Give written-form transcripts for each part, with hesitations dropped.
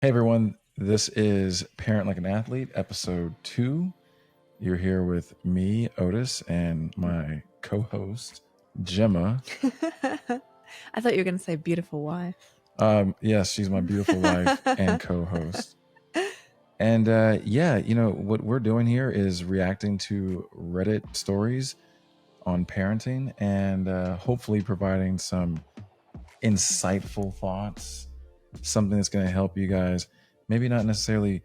Hey everyone, this is Parent Like an Athlete, episode 2. You're here with me, Otis, and my co host, Gemma. I thought you were going to say beautiful wife. Yes, she's my beautiful wife and co host. And what we're doing here is reacting to Reddit stories on parenting and hopefully providing some insightful thoughts, something that's going to help you guys, maybe not necessarily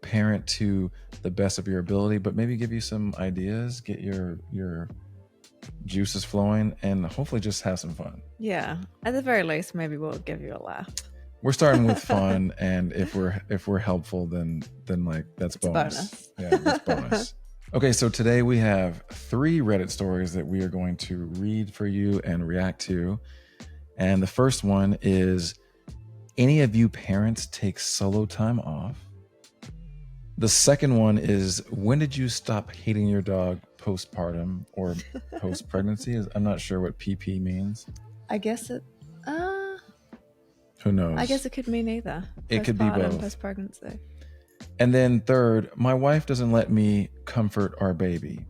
parent to the best of your ability, but maybe give you some ideas, get your juices flowing, and hopefully just have some fun. Yeah, at the very least, maybe we'll give you a laugh. We're starting with fun, and if we're helpful, then like that's It's bonus. a bonus. Yeah, that's bonus. Okay, so today we have 3 Reddit stories that we are going to read for you and react to. And the first one is, any of you parents take solo time off? The second one is, when did you stop hating your dog postpartum or post pregnancy? I'm not sure what PP means. I guess it. Who knows? I guess it could mean either. It could be both. Post pregnancy. And then third, my wife doesn't let me comfort our baby.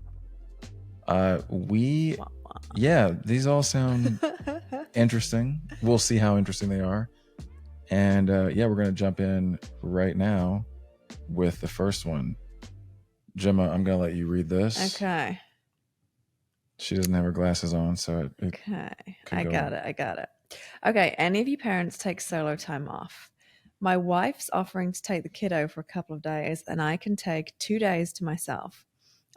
Yeah, these all sound interesting. We'll see how interesting they are. And we're going to jump in right now with the first one. Gemma, I'm going to let you read this. Okay. She doesn't have her glasses on, so okay. I got it. Okay, any of you parents take solo time off? My wife's offering to take the kiddo for a couple of days, and I can take 2 days to myself.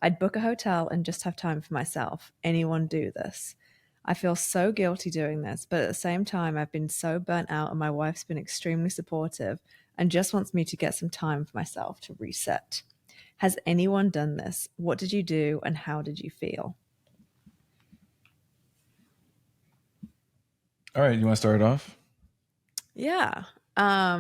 I'd book a hotel and just have time for myself. Anyone do this? I feel so guilty doing this, but at the same time, I've been so burnt out and my wife's been extremely supportive and just wants me to get some time for myself to reset. Has anyone done this? What did you do and how did you feel? All right, you want to start it off? Yeah. I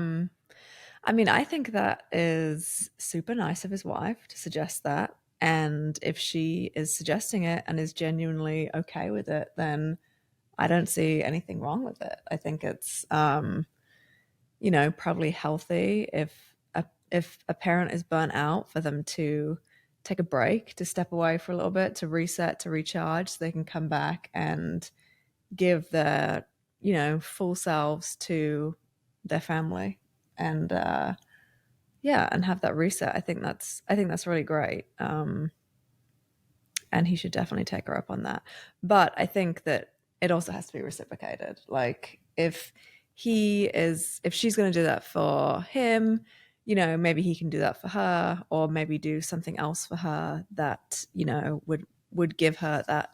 mean, I think that is super nice of his wife to suggest that. And if she is suggesting it and is genuinely okay with it, then I don't see anything wrong with it. I think it's, probably healthy if a parent is burnt out for them to take a break, to step away for a little bit, to reset, to recharge, so they can come back and give their, full selves to their family and and have that reset. I think that's really great. And he should definitely take her up on that. But I think that it also has to be reciprocated. Like if she's going to do that for him, maybe he can do that for her, or maybe do something else for her that, would give her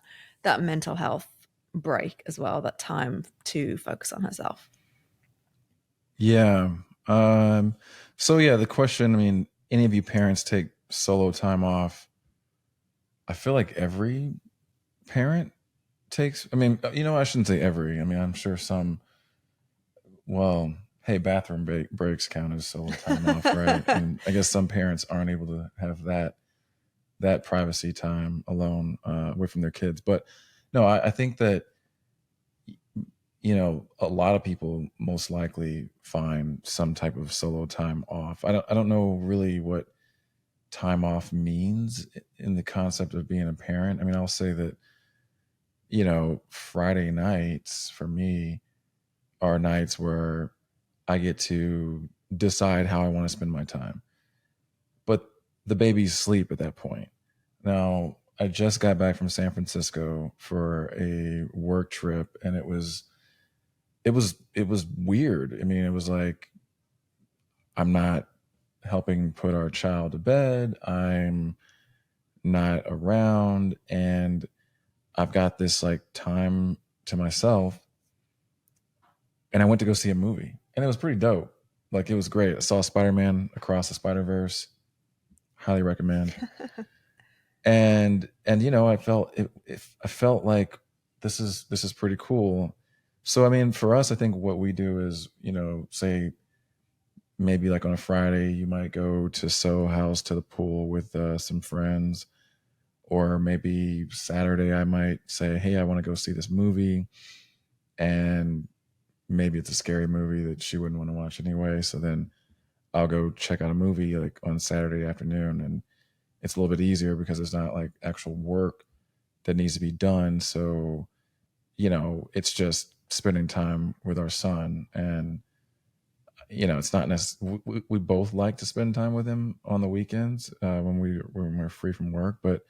that mental health break as well, that time to focus on herself. Yeah. The question, I mean, any of you parents take solo time off? I feel like every parent takes, I mean, I shouldn't say every. I mean, I'm sure some, well, hey, bathroom breaks count as solo time off, right? And I guess some parents aren't able to have that privacy time alone away from their kids. But no, I think that a lot of people most likely find some type of solo time off. I don't know really what time off means in the concept of being a parent. I mean, I'll say that Friday nights for me are nights where I get to decide how I want to spend my time. But the baby's asleep at that point. Now, I just got back from San Francisco for a work trip, and it was weird. I mean, it was like, I'm not helping put our child to bed. I'm not around, and I've got this like time to myself. And I went to go see a movie, and it was pretty dope. Like, it was great. I saw Spider-Man Across the Spider-Verse. Highly recommend. and I felt like this is pretty cool. So I mean, for us, I think what we do is, say maybe like on a Friday, you might go to Soho House to the pool with some friends, or maybe Saturday I might say, hey, I want to go see this movie, and maybe it's a scary movie that she wouldn't want to watch anyway. So then I'll go check out a movie like on Saturday afternoon, and it's a little bit easier because it's not like actual work that needs to be done. So, it's just spending time with our son. And, it's not necessarily, we both like to spend time with him on the weekends when we're free from work, but,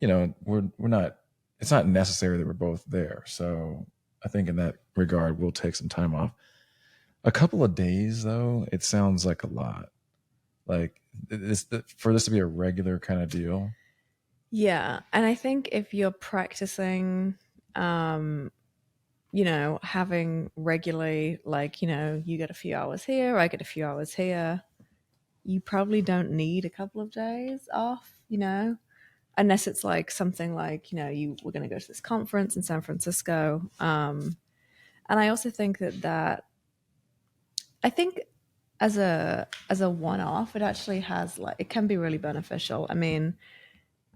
we're not, it's not necessary that we're both there. So I think in that regard, we'll take some time off. A couple of days, though, it sounds like a lot. Like for this to be a regular kind of deal. Yeah. And I think if you're practicing, um, having regularly, like, you get a few hours here, I get a few hours here, you probably don't need a couple of days off, unless it's like something like, you were going to go to this conference in San Francisco. And I also think that I think as a one off, it actually has like it can be really beneficial. I mean,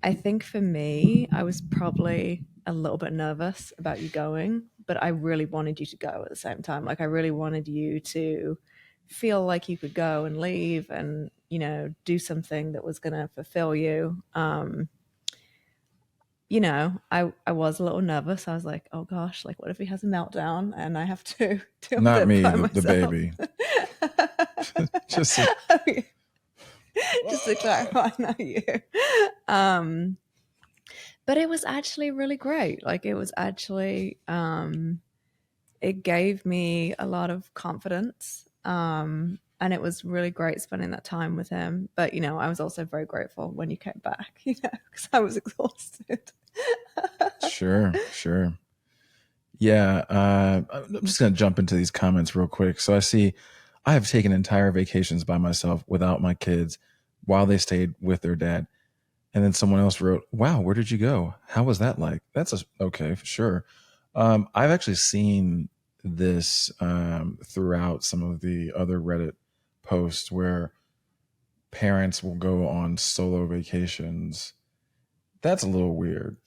I think for me, I was probably a little bit nervous about you going, but I really wanted you to go at the same time. Like I really wanted you to feel like you could go and leave and, do something that was going to fulfill you. I was a little nervous. I was like, oh gosh, like what if he has a meltdown and I have to deal with Not it me, by the myself? baby. Just so- Just to clarify, not you. Um, but it was actually really great. Like it was actually, it gave me a lot of confidence. And it was really great spending that time with him. But, I was also very grateful when you came back, because I was exhausted. sure, sure. Yeah, I'm just gonna jump into these comments real quick. So I have taken entire vacations by myself without my kids while they stayed with their dad. And then someone else wrote, "Wow, where did you go? How was that like?" Okay, for sure. I've actually seen this throughout some of the other Reddit posts where parents will go on solo vacations. That's a little weird.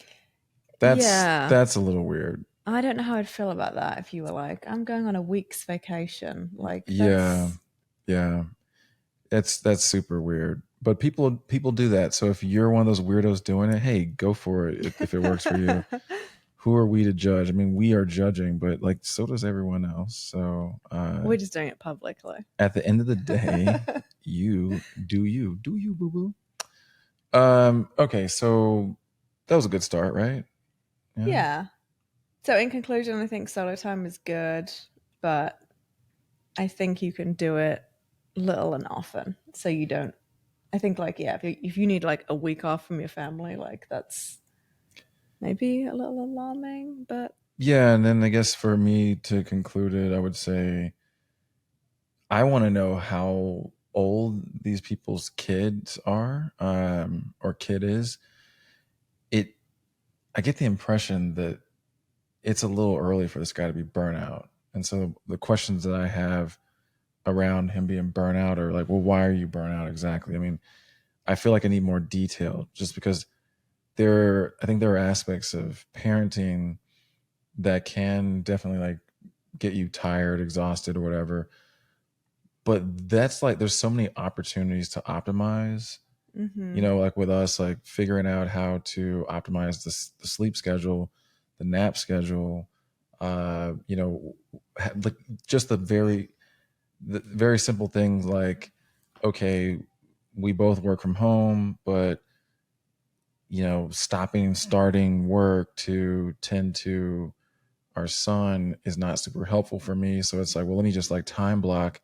Yeah. That's a little weird. I don't know how I'd feel about that if you were like, I'm going on a week's vacation. Like, Yeah, that's. yeah. That's super weird. But people do that. So if you're one of those weirdos doing it, hey, go for it if it works for you. Who are we to judge? I mean, we are judging, but like so does everyone else. So We're just doing it publicly. at the end of the day, you do you, boo boo. Okay, so that was a good start, right? Yeah. Yeah. So, in conclusion, I think solo time is good, but I think you can do it little and often. So you don't. I think, like, yeah, if you need like a week off from your family, like that's maybe a little alarming, but Yeah, and then I guess for me to conclude it, I would say I want to know how old these people's kids are, or kid is. It I get the impression that it's a little early for this guy to be burnout. And so the questions that I have around him being burnout are like, well, why are you burnout exactly? I mean, I feel like I need more detail just because I think there are aspects of parenting that can definitely like get you tired, exhausted, or whatever. But that's like, there's so many opportunities to optimize, mm-hmm. like with us, like figuring out how to optimize the sleep schedule, the nap schedule, like just the very simple things like, okay, we both work from home, but stopping starting work to tend to our son is not super helpful for me. So it's like, well, let me just like time block,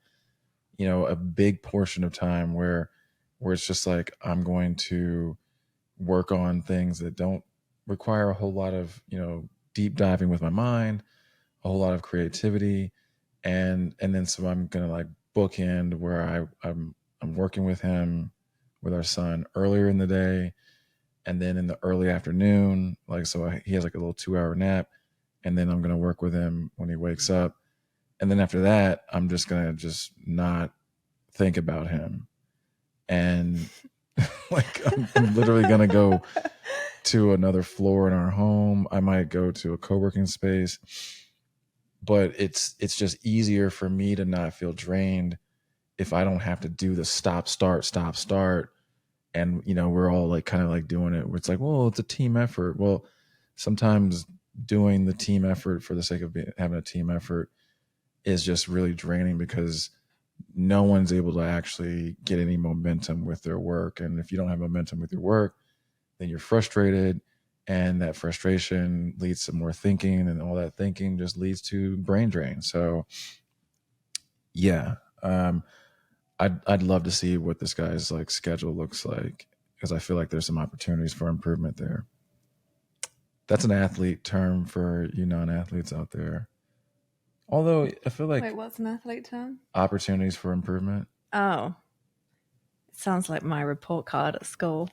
a big portion of time where it's just like I'm going to work on things that don't require a whole lot of, deep diving with my mind, a whole lot of creativity. And then so I'm gonna like bookend where I'm working with him, with our son earlier in the day, and then in the early afternoon, like he has like a little 2 hour nap, and then I'm gonna work with him when he wakes up, and then after that I'm just gonna just not think about him, and like I'm literally gonna go to another floor in our home. I might go to a co-working space, but it's just easier for me to not feel drained if I don't have to do the stop start. And we're all like kind of like doing it where it's like, well, it's a team effort. Well, sometimes doing the team effort for the sake of having a team effort is just really draining because no one's able to actually get any momentum with their work. And if you don't have momentum with your work, then you're frustrated, and that frustration leads to more thinking, and all that thinking just leads to brain drain. So yeah, I'd love to see what this guy's like schedule looks like, because I feel like there's some opportunities for improvement there. That's an athlete term for you non-athletes out there. Although I feel Wait, like what's an athlete term? opportunities for improvement. Oh, it sounds like my report card at school.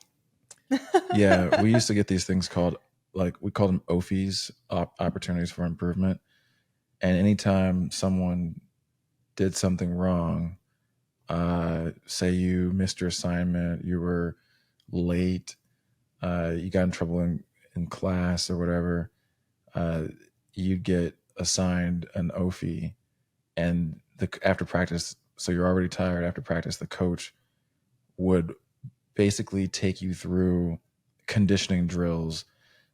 Yeah, we used to get these things called, like, we called them OFIs, opportunities for improvement. And anytime someone did something wrong, say you missed your assignment, you were late, you got in trouble in class or whatever, uh, you'd get assigned an OFI. And after practice, so you're already tired after practice, the coach would basically take you through conditioning drills.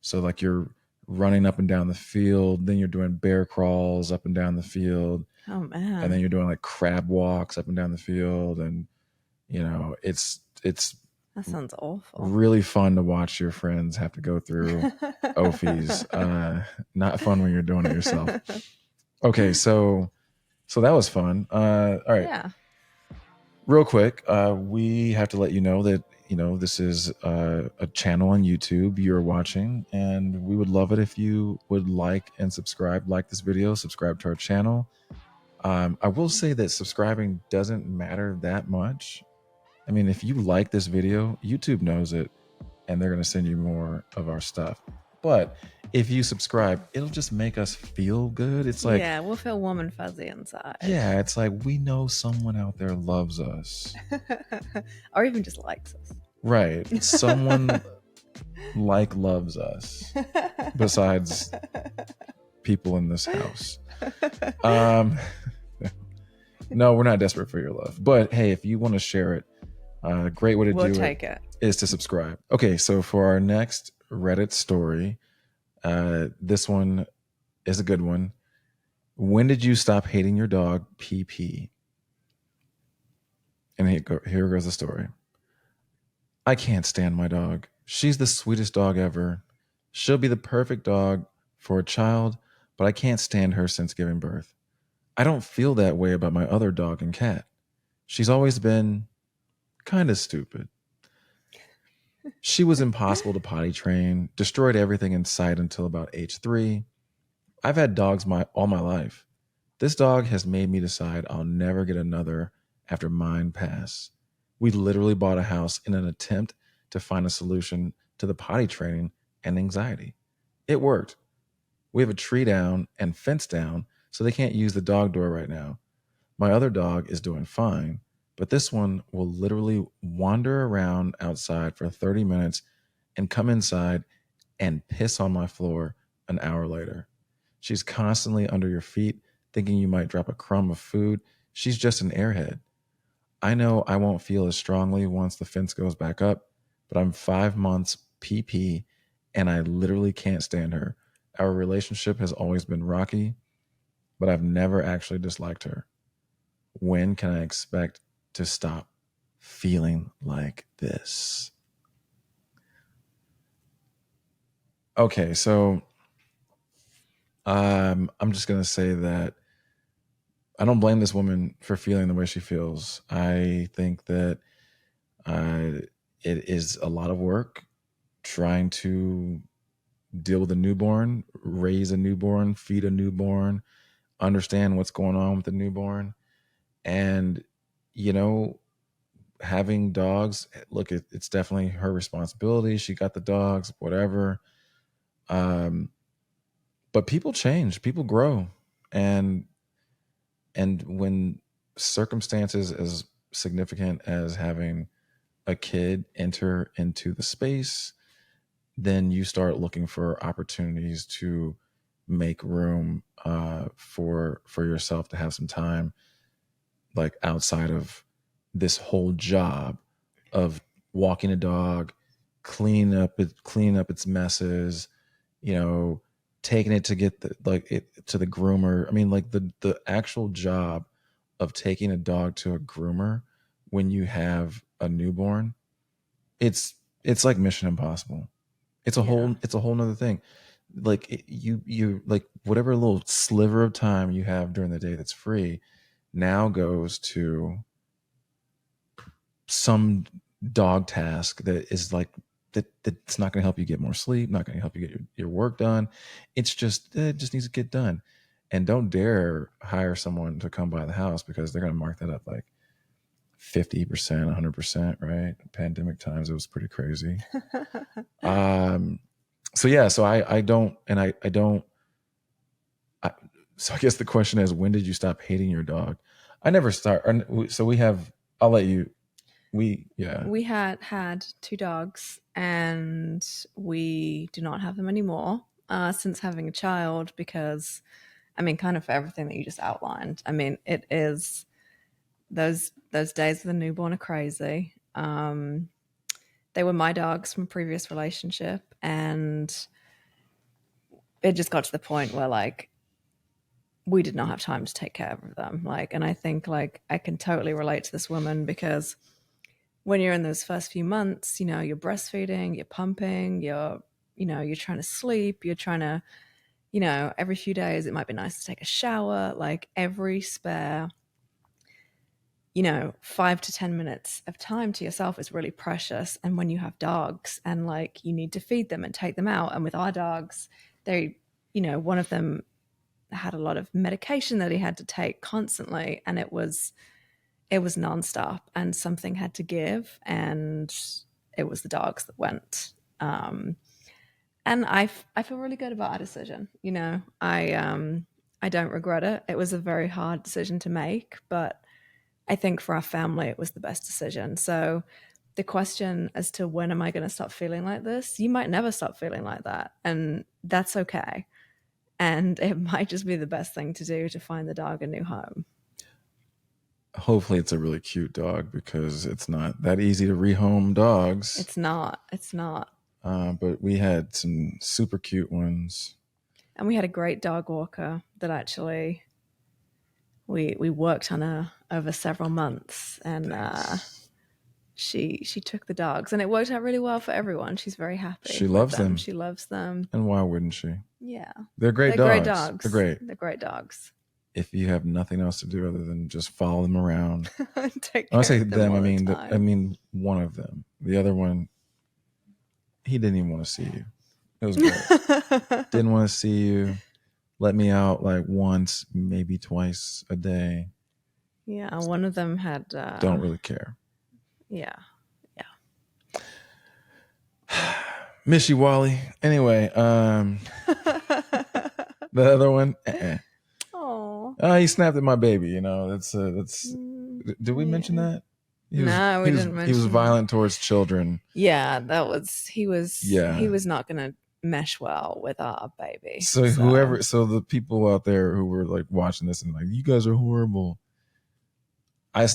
So like you're running up and down the field, then you're doing bear crawls up and down the field, Oh and then man, you're doing like crab walks up and down the field. And it's that sounds awful. really fun to watch your friends have to go through OFIs. Not fun when you're doing it yourself. Okay, so that was fun. All right, Yeah. real quick, we have to let you know that this is a channel on YouTube you're watching, and we would love it if you would like this video, subscribe to our channel. I will say that subscribing doesn't matter that much. I mean, if you like this video, YouTube knows it, and they're going to send you more of our stuff. But if you subscribe, it'll just make us feel good. It's like, Yeah, we'll feel warm and fuzzy inside. yeah, it's like we know someone out there loves us. Or even just likes us. Right. Someone loves us besides people in this house. Um no, we're not desperate for your love. But hey, if you want to share it, a great way to We'll do take it it. is to subscribe. Okay, so for our next Reddit story, this one is a good one. When did you stop hating your dog, PP? And here goes the story. I can't stand my dog. She's the sweetest dog ever. She'll be the perfect dog for a child, but I can't stand her since giving birth. I don't feel that way about my other dog and cat. She's always been kind of stupid. She was impossible to potty train, destroyed everything in sight until about age 3. I've had dogs all my life. This dog has made me decide I'll never get another after mine pass. We literally bought a house in an attempt to find a solution to the potty training and anxiety. It worked. We have a tree down and fence down, so they can't use the dog door right now. My other dog is doing fine, but this one will literally wander around outside for 30 minutes and come inside and piss on my floor an hour later. She's constantly under your feet, thinking you might drop a crumb of food. She's just an airhead. I know I won't feel as strongly once the fence goes back up, but I'm 5 months PP and I literally can't stand her. Our relationship has always been rocky, but I've never actually disliked her. When can I expect to stop feeling like this? Okay, so I'm just going to say that I don't blame this woman for feeling the way she feels. I think that uh, it is a lot of work trying to deal with a newborn, raise a newborn, feed a newborn, understand what's going on with the newborn. And, you know, having dogs, look, it's definitely her responsibility. She got the dogs, whatever. Um, but people change, people grow. And when circumstances as significant as having a kid enter into the space, then you start looking for opportunities to make room for yourself to have some time, like outside of this whole job of walking a dog, cleaning up its messes, you know, taking it to get the like it to the groomer. I mean, like the actual job of taking a dog to a groomer when you have a newborn, it's like Mission Impossible. Yeah. It's a whole nother thing. Like you like whatever little sliver of time you have during the day that's free now goes to some dog task that is like that's not going to help you get more sleep, not going to help you get your work done. It's just it just needs to get done. And don't dare hire someone to come by the house because they're going to mark that up like 50%, 100%, right? Pandemic times, it was pretty crazy. So yeah, so I don't, and I don't, so I guess the question is, when did you stop hating your dog? I never start. So we have, I'll let you, yeah. We had two dogs, and we do not have them anymore since having a child because, I mean, kind of for everything that you just outlined. I mean, it is those days of the newborn are crazy. They were my dogs from a previous relationship, and it just got to the point where like we did not have time to take care of them. Like, and I think like I can totally relate to this woman because when you're in those first few months, you know, you're breastfeeding, you're pumping, you're trying to sleep, you're trying to, you know, every few days it might be nice to take a shower. Like every spare, you know, 5 to 10 minutes of time to yourself is really precious. And when you have dogs and like you need to feed them and take them out, and with our dogs, they, you know, one of them had a lot of medication that he had to take constantly, and it was nonstop, and something had to give, and it was the dogs that went. And I feel really good about our decision. You know, I don't regret it. It was a very hard decision to make, but I think for our family, it was the best decision. So the question as to when am I going to stop feeling like this, you might never stop feeling like that, and that's okay. And it might just be the best thing to do to find the dog a new home. Hopefully it's a really cute dog because it's not that easy to rehome dogs. It's not. It's not. But we had some super cute ones. And we had a great dog walker that actually we worked on her over several months, and she took the dogs, and it worked out really well for everyone. She's very happy. She loves them. She loves them. And why wouldn't she? Yeah, They're great they're dogs. great dogs. They're great. They're great dogs. If you have nothing else to do other than just follow them around. Take When I care say of them, I mean the I mean one of them. The other one, he didn't even want to see you. It was great. Didn't want to see you. Let me out like once, maybe twice a day. Yeah, one of them had. Don't really care. Yeah, yeah. Miss you, Wally. Anyway, the other one. Oh, He snapped at my baby. You know, that's. Did we mention that? We didn't mention. He was violent towards children. Yeah, that was he was. Yeah, he was not going to mesh well with our baby. So the people out there who were like watching this and like, you guys are horrible.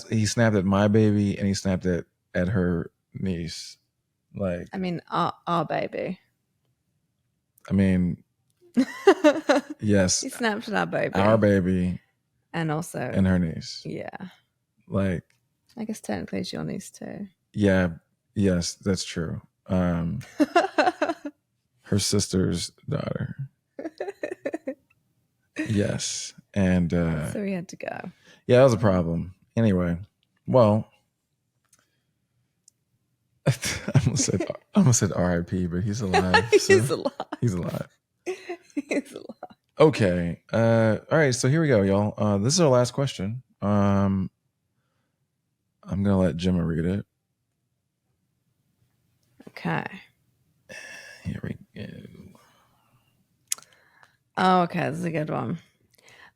He snapped at my baby and he snapped at her niece. Like, I mean, our baby. I mean, yes, he snapped at our baby, and also and her niece. Yeah, like I guess technically it's your niece too. Yeah, yes, that's true. Her sister's daughter. Yes, and so he had to go. Yeah, that was a problem. Anyway, well, I almost said R.I.P., but he's alive. He's alive. He's alive. He's alive. Okay. All right. So here we go, y'all. This is our last question. I'm gonna let Gemma read it. Okay. Here we go. Oh, okay. This is a good one.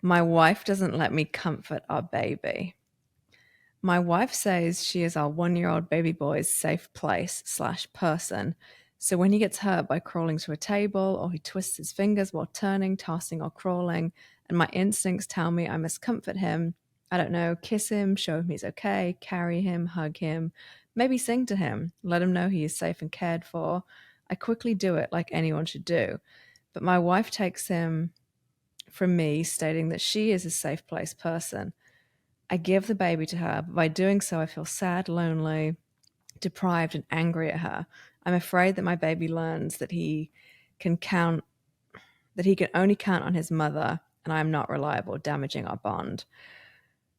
My wife doesn't let me comfort our baby. My wife says she is our 1-year-old baby boy's safe place / person, So when he gets hurt by crawling to a table, or he twists his fingers while turning, tossing, or crawling, and my instincts tell me I must comfort him, I don't know, kiss him, show him he's okay, carry him, hug him, maybe sing to him, let him know he is safe and cared for, I quickly do it like anyone should do. But my wife takes him from me, stating that she is a safe place person. I give the baby to her, but by doing so, I feel sad, lonely, deprived, and angry at her. I'm afraid that my baby learns can count that he can only count on his mother, and I am not reliable, damaging our bond.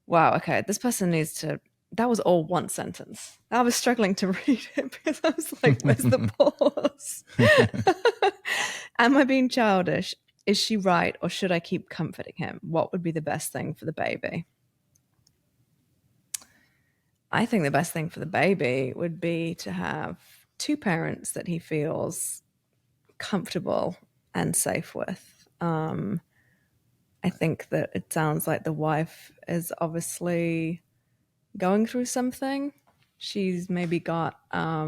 Wow, okay, this person needs to. That was all one sentence. I was struggling to read it because I was like, where's the pause? Am I being childish? Is she right, or should I keep comforting him? What would be the best thing for the baby? I think the best thing for the baby would be to have two parents that he feels comfortable and safe with. I think that it sounds like the wife is obviously going through something. She's maybe got, I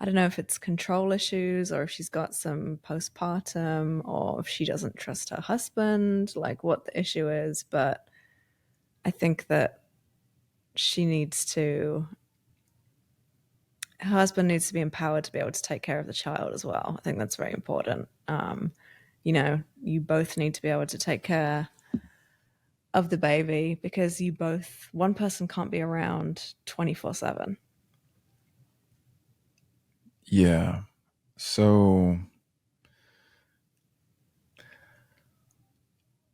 don't know if it's control issues or if she's got some postpartum or if she doesn't trust her husband, like what the issue is. But I think that she needs to her husband needs to be empowered to be able to take care of the child as well. I think that's very important. You both need to be able to take care of the baby because one person can't be around 24/7. Yeah. So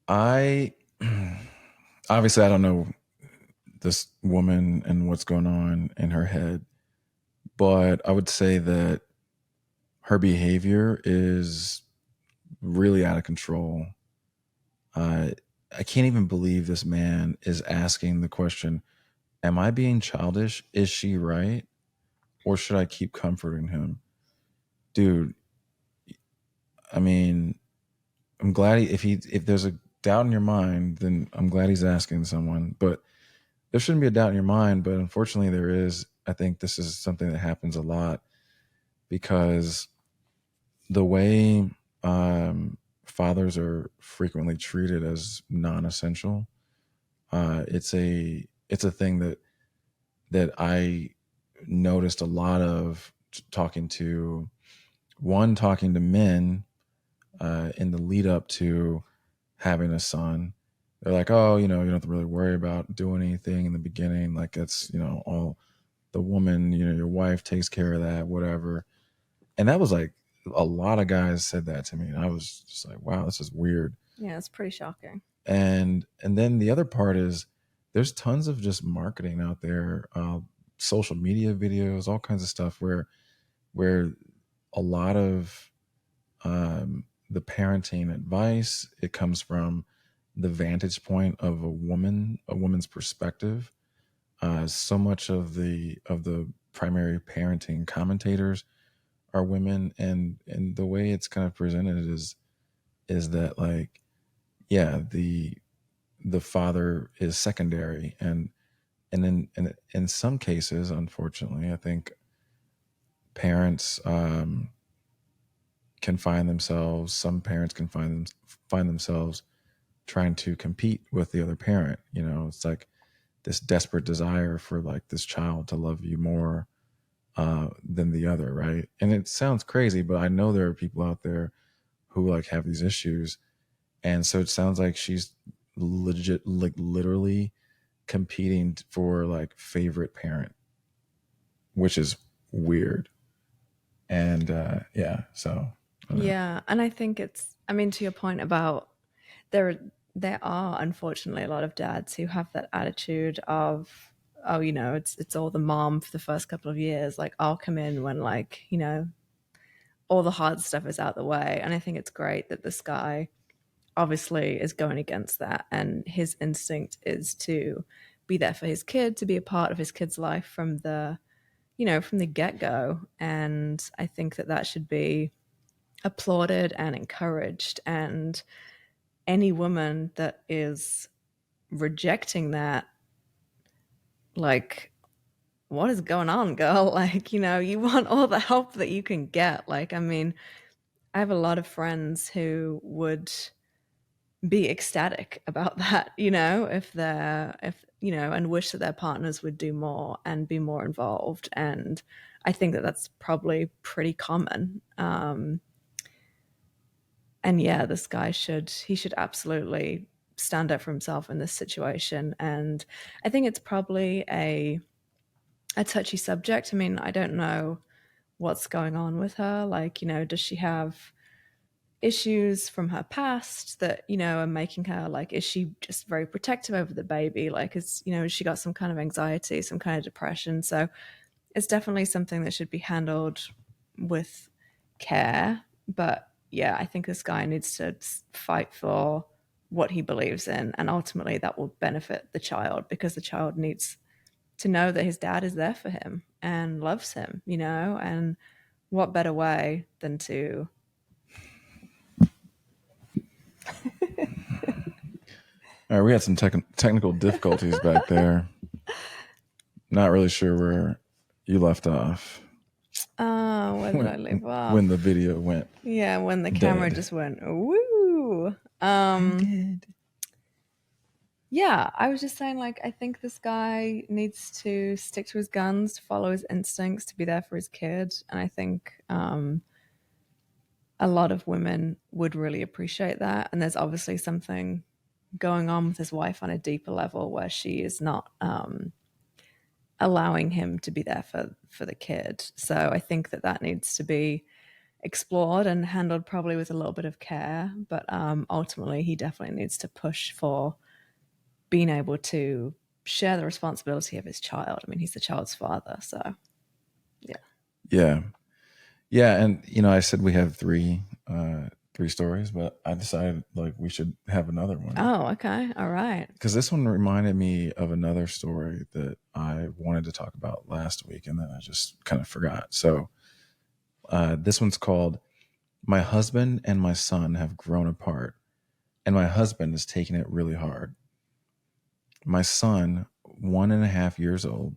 I obviously I don't know this woman and what's going on in her head, but I would say that her behavior is really out of control. Uh, I can't even believe this man is asking the question, am I being childish? Is she right? Or should I keep comforting him? Dude, I mean, I'm glad if there's a doubt in your mind, then I'm glad he's asking someone. But there shouldn't be a doubt in your mind, but unfortunately there is. I think this is something that happens a lot because the way fathers are frequently treated as non-essential, it's a thing that I noticed a lot of talking to men in the lead up to having a son. They're like, oh, you don't have to really worry about doing anything in the beginning. Like that's, all the woman, your wife takes care of that, whatever. And that was like a lot of guys said that to me. And I was just like, wow, this is weird. Yeah, it's pretty shocking. And then the other part is there's tons of just marketing out there, social media videos, all kinds of stuff where a lot of the parenting advice, it comes from the vantage point of a woman's perspective. So much of the primary parenting commentators are women, and the way it's kind of presented is that like, yeah, the father is secondary, and in some cases, unfortunately, I think parents can find themselves. Some parents can find themselves trying to compete with the other parent. It's like this desperate desire for like this child to love you more than the other, right? And it sounds crazy, but I know there are people out there who like have these issues, and so it sounds like she's legit, like literally competing for like favorite parent, which is weird. And yeah, so I don't know. Yeah, and I think I mean, to your point about there there are unfortunately a lot of dads who have that attitude of, oh, it's all the mom for the first couple of years. Like I'll come in when like, all the hard stuff is out the way. And I think it's great that this guy obviously is going against that and his instinct is to be there for his kid, to be a part of his kid's life from the get-go. And I think that that should be applauded and encouraged. And any woman that is rejecting that, like, what is going on, girl? Like, you want all the help that you can get. Like, I mean, I have a lot of friends who would be ecstatic about that, and wish that their partners would do more and be more involved. And I think that that's probably pretty common. And yeah, this guy should absolutely stand up for himself in this situation. And I think it's probably a touchy subject. I mean, I don't know what's going on with her. Like, does she have issues from her past that, are making her, like, is she just very protective over the baby? Like, has she got some kind of anxiety, some kind of depression? So it's definitely something that should be handled with care. But yeah, I think this guy needs to fight for what he believes in, and ultimately that will benefit the child, because the child needs to know that his dad is there for him and loves him, and what better way than to. All right, we had some technical difficulties back there. Not really sure where you left off. Where did I leave When the off? video went Yeah, when the camera dead. just went woo. I'm dead. Yeah, I was just saying, like, I think this guy needs to stick to his guns, to follow his instincts, to be there for his kid. And I think a lot of women would really appreciate that. And there's obviously something going on with his wife on a deeper level where she is not allowing him to be there for the kid. So I think that needs to be explored and handled probably with a little bit of care. But ultimately, he definitely needs to push for being able to share the responsibility of his child. I mean, he's the child's father, so yeah. Yeah. Yeah, and I said we have three stories, but I decided like we should have another one Oh, okay. All right. because this one reminded me of another story that I wanted to talk about last week, and then I just kind of forgot. So this one's called "My Husband and My Son Have Grown Apart, and my husband is taking it really hard. My son, 1.5 years old,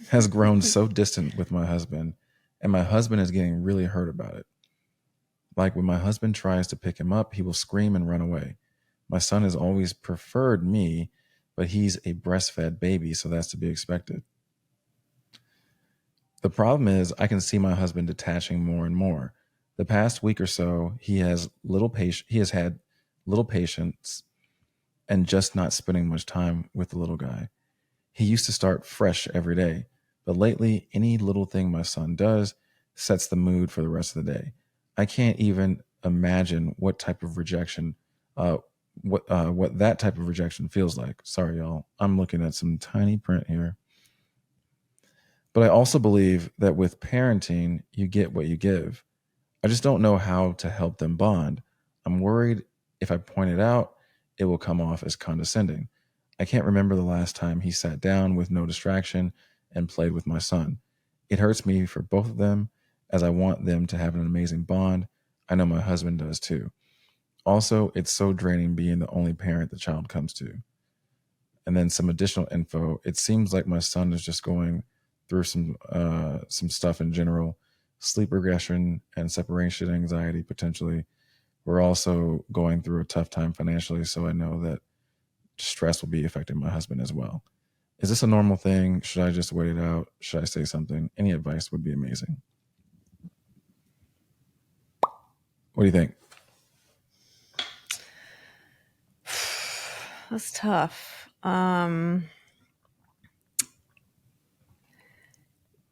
has grown so distant with my husband, and my husband is getting really hurt about it. Like when my husband tries to pick him up, he will scream and run away. My son has always preferred me, but he's a breastfed baby, so that's to be expected. The problem is I can see my husband detaching more and more. The past week or so, he has had little patience and just not spending much time with the little guy. He used to start fresh every day, but lately, any little thing my son does sets the mood for the rest of the day. I can't even imagine uh, what that type of rejection feels like. Sorry, y'all. I'm looking at some tiny print here. But I also believe that with parenting, you get what you give. I just don't know how to help them bond. I'm worried if I point it out, it will come off as condescending. I can't remember the last time he sat down with no distraction and played with my son. It hurts me for both of them as I want them to have an amazing bond. I know my husband does too. Also, it's so draining being the only parent the child comes to. And then some additional info. It seems like my son is just going through some stuff in general, sleep regression and separation anxiety potentially. We're also going through a tough time financially, so I know that stress will be affecting my husband as well. Is this a normal thing? Should I just wait it out? Should I say something? Any advice would be amazing. What do you think? That's tough.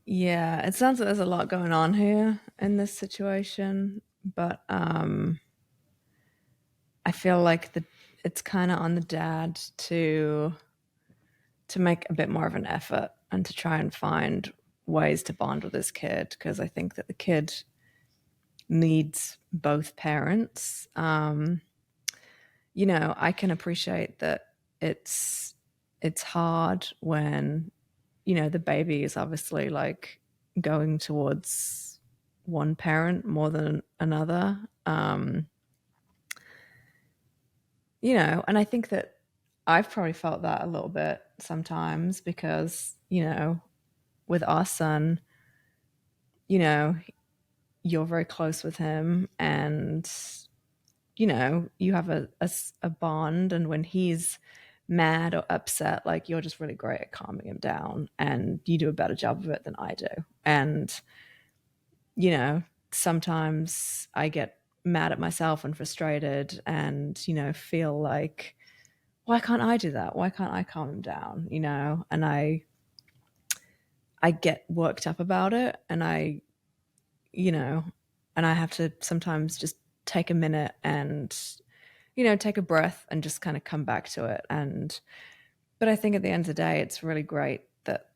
Yeah, it sounds like there's a lot going on here in this situation, but I feel like it's kind of on the dad to make a bit more of an effort and to try and find ways to bond with his kid, because I think that the kid needs both parents. I can appreciate that it's hard when, the baby is obviously like going towards one parent more than another. And I think that I've probably felt that a little bit sometimes because, with our son, you know, you're very close with him and, you have a bond. And when he's mad or upset, like you're just really great at calming him down and you do a better job of it than I do. And, sometimes I get mad at myself and frustrated and, feel like, why can't I do that? Why can't I calm him down? And I get worked up about it and you know, and I have to sometimes just take a minute and, take a breath and just kind of come back to it. But I think at the end of the day, it's really great that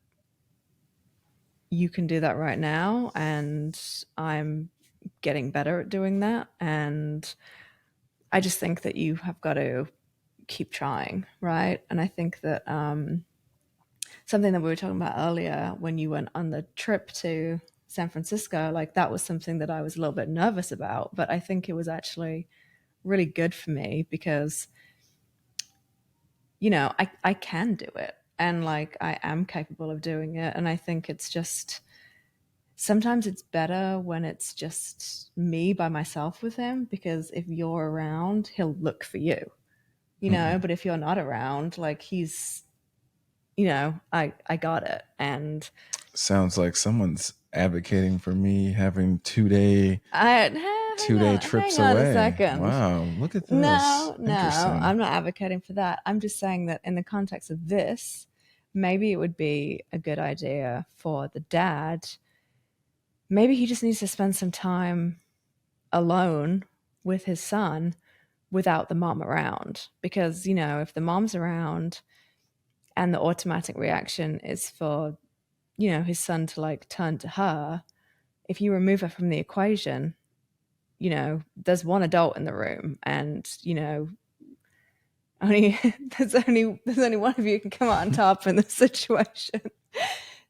you can do that right now. And I'm getting better at doing that. And I just think that you have got to keep trying. Right. And I think that, something that we were talking about earlier when you went on the trip to San Francisco, like that was something that I was a little bit nervous about, but I think it was actually really good for me because, I can do it and like I am capable of doing it. And I think it's just sometimes it's better when it's just me by myself with him because if you're around, he'll look for you, Mm-mm. but if you're not around, like he's, I got it. And Sounds like someone's advocating for me having 2 day hang trips on a away. second. Wow, look at this. No, no, Interesting. I'm not advocating for that. I'm just saying that in the context of this, maybe it would be a good idea for the dad. Maybe he just needs to spend some time alone with his son without the mom around. Because, if the mom's around and the automatic reaction is for, his son to like turn to her, if you remove her from the equation, there's one adult in the room and, only there's only one of you can come out on top in this situation.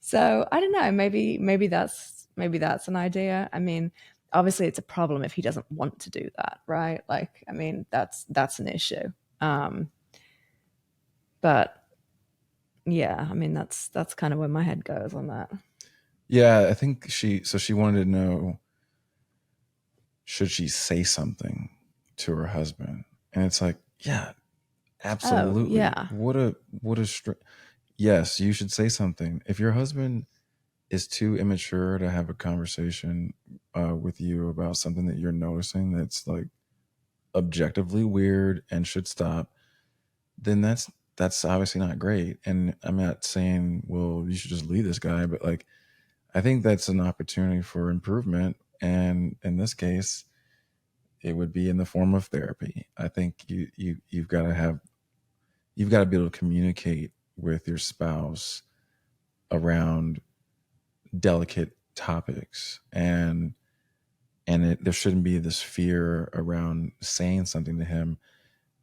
So I don't know, maybe that's an idea. I mean, obviously it's a problem if he doesn't want to do that, right? Like, I mean, that's an issue. Um, but yeah, I mean that's kind of where my head goes on that. Yeah, I think she wanted to know, should she say something to her husband? And it's like, yeah, Oh, absolutely. yeah. Yes, you should say something. If your husband is too immature to have a conversation with you about something that you're noticing that's like objectively weird and should stop, then that's obviously not great. And I'm not saying, well, you should just leave this guy, but like I think that's an opportunity for improvement. And in this case, it would be in the form of therapy. I think you've got to be able to communicate with your spouse around delicate topics, and there shouldn't be this fear around saying something to him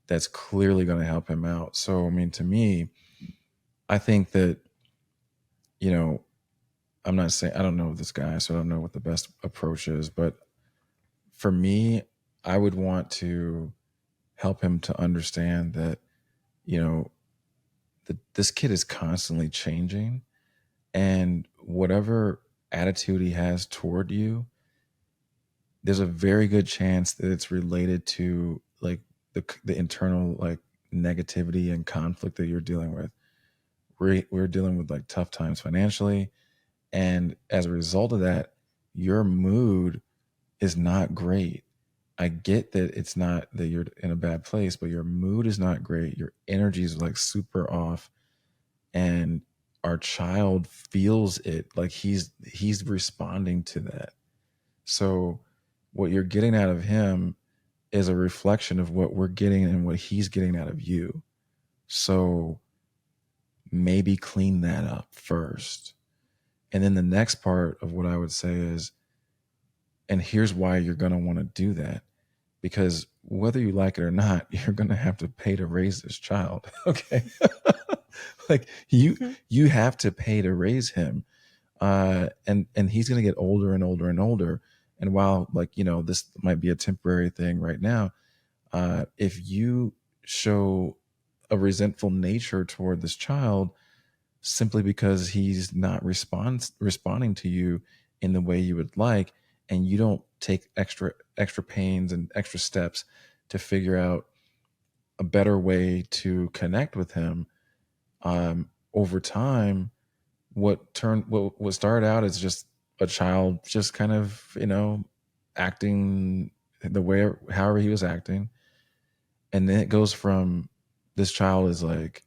that's clearly going to help him out. So I mean, to me, I think that, you know I'm not saying, I don't know this guy, so I don't know what the best approach is, but for me, I would want to help him to understand that, you know this kid is constantly changing, and whatever attitude he has toward you, there's a very good chance that it's related to like the internal like negativity and conflict that you're dealing with. We're dealing with like tough times financially, and as a result of that, your mood is not great. I get that it's not that you're in a bad place, but your mood is not great. Your energy is like super off, and our child feels it, like he's responding to that. So what you're getting out of him is a reflection of what we're getting and what he's getting out of you. So maybe clean that up first. And then the next part of what I would say is, and here's why you're going to want to do that, because whether you like it or not, you're going to have to pay to raise this child. Okay. Like you have to pay to raise him. And he's going to get older and older and older. And while like, this might be a temporary thing right now, if you show a resentful nature toward this child simply because he's not responding to you in the way you would like, and you don't take extra pains and extra steps to figure out a better way to connect with him. Over time, what started out as just a child just kind of, acting the way however he was acting, and then it goes from, this child is like,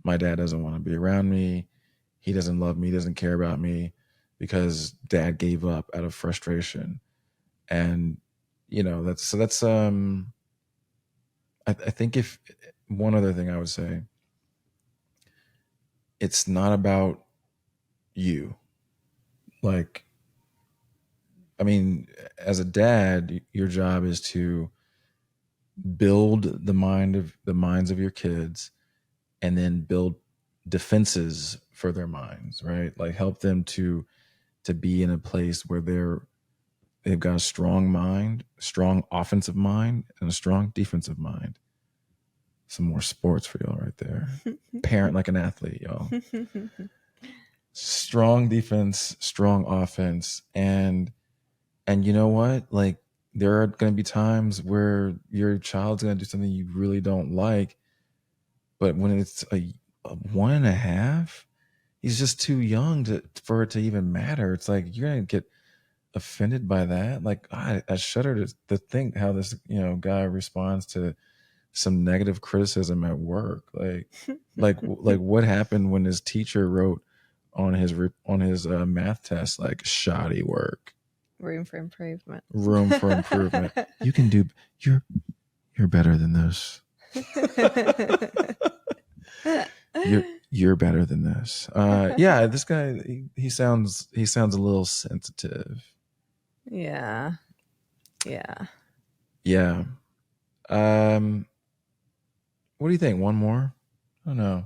my dad doesn't want to be around me, he doesn't love me, he doesn't care about me because dad gave up out of frustration. And that's I think, if one other thing I would say, it's not about you. Like, I mean, as a dad, your job is to build the minds of your kids, and then build defenses for their minds, right? Like, help them to be in a place where they've got a strong mind, strong offensive mind, and a strong defensive mind. Some more sports for y'all right there. Parent like an athlete, y'all. Strong defense, strong offense. And you know what? Like, there are going to be times where your child's going to do something you really don't like, but when it's a 1.5, he's just too young for it to even matter. It's like, you're going to get offended by that. Like, I shudder to think how this guy responds to some negative criticism at work. Like what happened when his teacher wrote on his math test, like, shoddy work, Room for improvement. Room for improvement. You can do. You're better than this. You're better than this. Yeah, this guy, he sounds a little sensitive. Yeah. What do you think? One more? I don't know.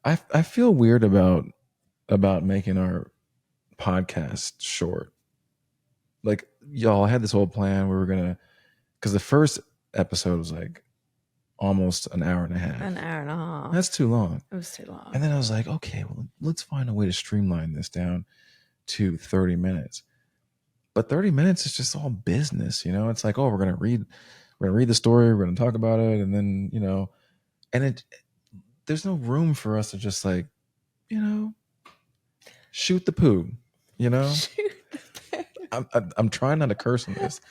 I feel weird about making our podcast short. Like, y'all had this whole plan. We were gonna, because the first episode was like almost an hour and a half. An hour and a half. That's too long. It was too long. And then I was like, okay, well, let's find a way to streamline this down to 30 minutes. But 30 minutes is just all business, It's like, oh, we're gonna read the story, we're gonna talk about it, and then, and there's no room for us to just, like, shoot the poo, Shoot the poo. I'm trying not to curse on this.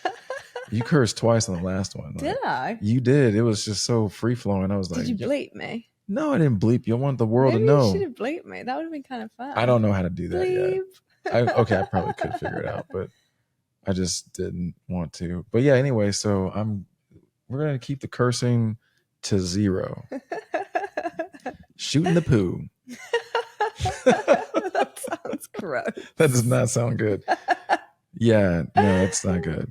You cursed twice on the last one. Did I? You did. It was just so free flowing. I was like, did you bleep me? No, I didn't bleep you. I want the world Maybe to know. You should have bleeped me. That would have been kind of fun. I don't know how to do that Bleep. yet. I probably could figure it out, but I just didn't want to. But yeah, anyway, so we're gonna keep the cursing to 0. Shooting the poo. That sounds gross. That does not sound good. Yeah, no, it's not good.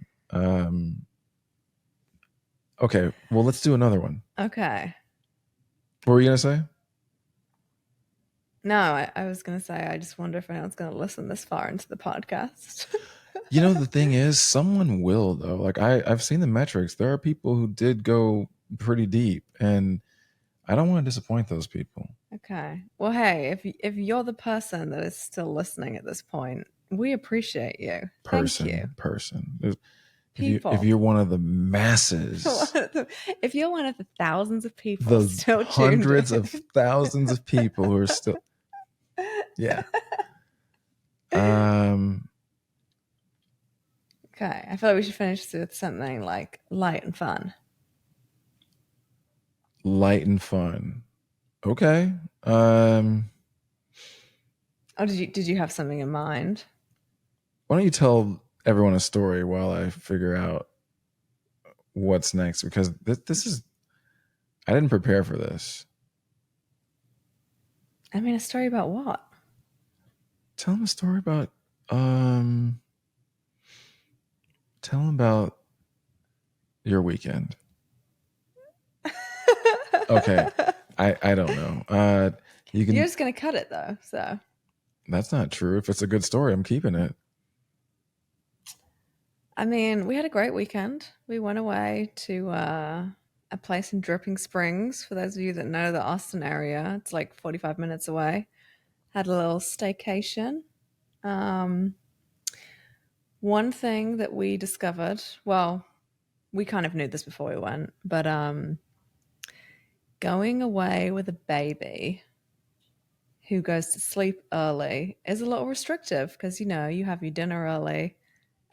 Okay, well, let's do another one. Okay. What were you gonna say? No, I was gonna say, I just wonder if anyone's gonna listen this far into the podcast. The thing is, someone will, though. Like, I've seen the metrics. There are people who did go pretty deep, and I don't want to disappoint those people. Okay. Well, hey, if you're the person that is still listening at this point, we appreciate you. Thank you. People. If you're one of the masses, if you're one of the thousands of people, the still hundreds of thousands of people who are still, yeah. Okay, I feel like we should finish with something like light and fun. Light and fun. Okay. Oh, did you have something in mind? Why don't you tell everyone a story while I figure out what's next? Because this is, I didn't prepare for this. I mean, a story about what? Tell them a story about, tell them about your weekend. Okay. I don't know. You're just going to cut it, though, so. That's not true. If it's a good story, I'm keeping it. I mean, we had a great weekend. We went away to a place in Dripping Springs. For those of you that know the Austin area, it's like 45 minutes away. Had a little staycation. Um, One thing that we discovered, well, we kind of knew this before we went, but going away with a baby who goes to sleep early is a little restrictive because, you have your dinner early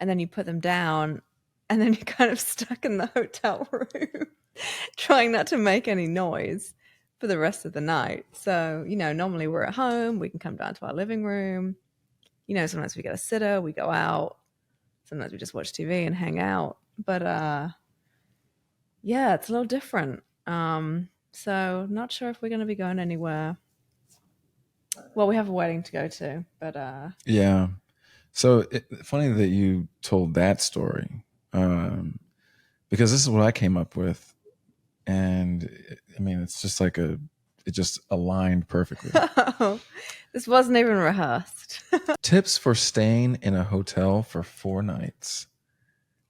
and then you put them down and then you're kind of stuck in the hotel room trying not to make any noise for the rest of the night. So, normally we're at home, we can come down to our living room. Sometimes we get a sitter, we go out. Sometimes we just watch TV and hang out. But yeah, it's a little different. So not sure if we're going to be going anywhere. Well, we have a wedding to go to, but Yeah. So funny that you told that story, because this is what I came up with, and I mean, it's just like it just aligned perfectly. this wasn't even rehearsed. Tips for staying in a hotel for 4 nights.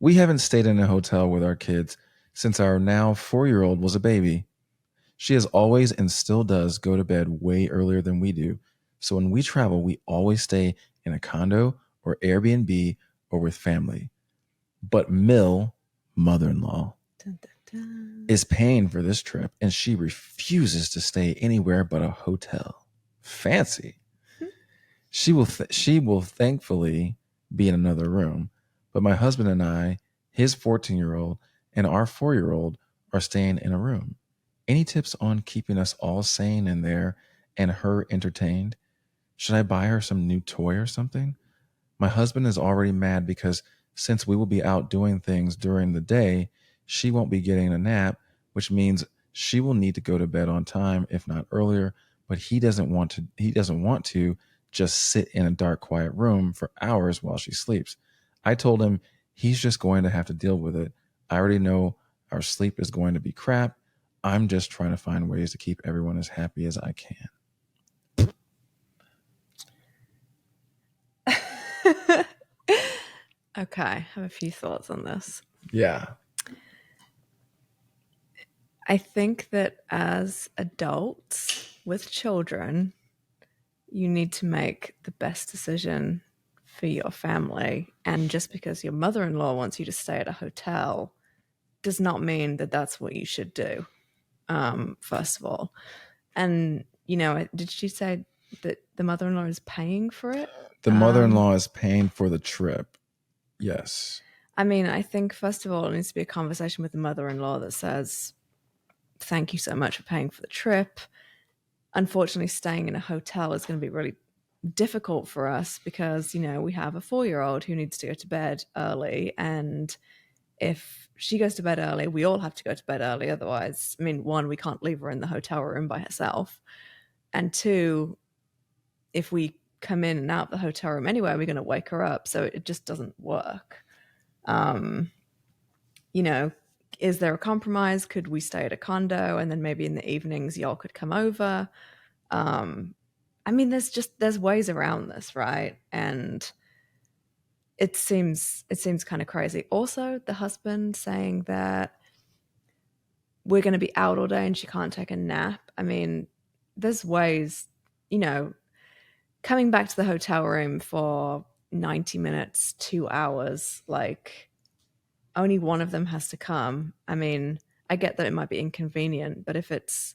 We haven't stayed in a hotel with our kids since our now 4-year-old was a baby. She has always and still does go to bed way earlier than we do. So when we travel, we always stay in a condo or Airbnb or with family. But Mill, mother-in-law, Dun, dun, dun. is paying for this trip and she refuses to stay anywhere but a hotel. Fancy. She will thankfully be in another room, but my husband and I, his 14-year-old, and our 4-year-old are staying in a room. Any tips on keeping us all sane in there and her entertained? Should I buy her some new toy or something? My husband is already mad because since we will be out doing things during the day, she won't be getting a nap, which means she will need to go to bed on time, if not earlier, but he doesn't want to just sit in a dark, quiet room for hours while she sleeps. I told him he's just going to have to deal with it. I already know our sleep is going to be crap. I'm just trying to find ways to keep everyone as happy as I can. Okay, I have a few thoughts on this. Yeah. I think that as adults with children, you need to make the best decision for your family. And just because your mother-in-law wants you to stay at a hotel does not mean that that's what you should do, first of all. And, did she say that the mother-in-law is paying for it? The mother-in-law is paying for the trip. Yes. I mean, I think, first of all, it needs to be a conversation with the mother-in-law that says, thank you so much for paying for the trip. Unfortunately, staying in a hotel is going to be really difficult for us because, we have a 4-year-old who needs to go to bed early. And if she goes to bed early, we all have to go to bed early. Otherwise, I mean, one, we can't leave her in the hotel room by herself. And two, if we come in and out of the hotel room anyway, we're going to wake her up. So it just doesn't work. Is there a compromise? Could we stay at a condo and then maybe in the evenings y'all could come over? I mean, there's ways around this, right? And it seems kind of crazy. Also, the husband saying that we're going to be out all day and she can't take a nap. I mean, there's ways, coming back to the hotel room for 90 minutes, 2 hours, like only one of them has to come. I mean, I get that it might be inconvenient, but if it's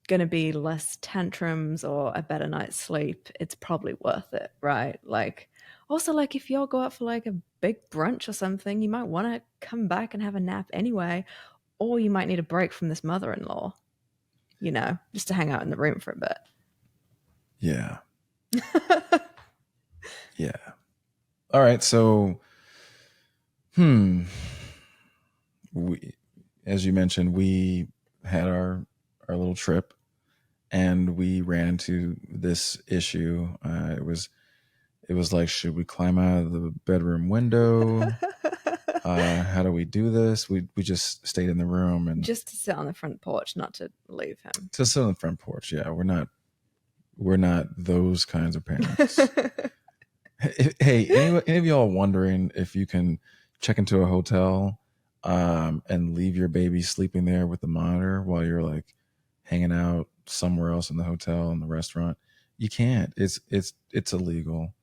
going to be less tantrums or a better night's sleep, it's probably worth it, right? Like, also, like, if y'all go out for like a big brunch or something, you might want to come back and have a nap anyway, or you might need a break from this mother-in-law, just to hang out in the room for a bit. Yeah. Yeah. All right. So, as you mentioned, we had our little trip, and we ran into this issue. It was like, should we climb out of the bedroom window? How do we do this? We just stayed in the room and just to sit on the front porch, not to leave him. To sit on the front porch. Yeah, we're not those kinds of parents. Hey, any of y'all wondering if you can check into a hotel and leave your baby sleeping there with the monitor while you're like hanging out somewhere else in the hotel, in the restaurant. You can't. It's illegal.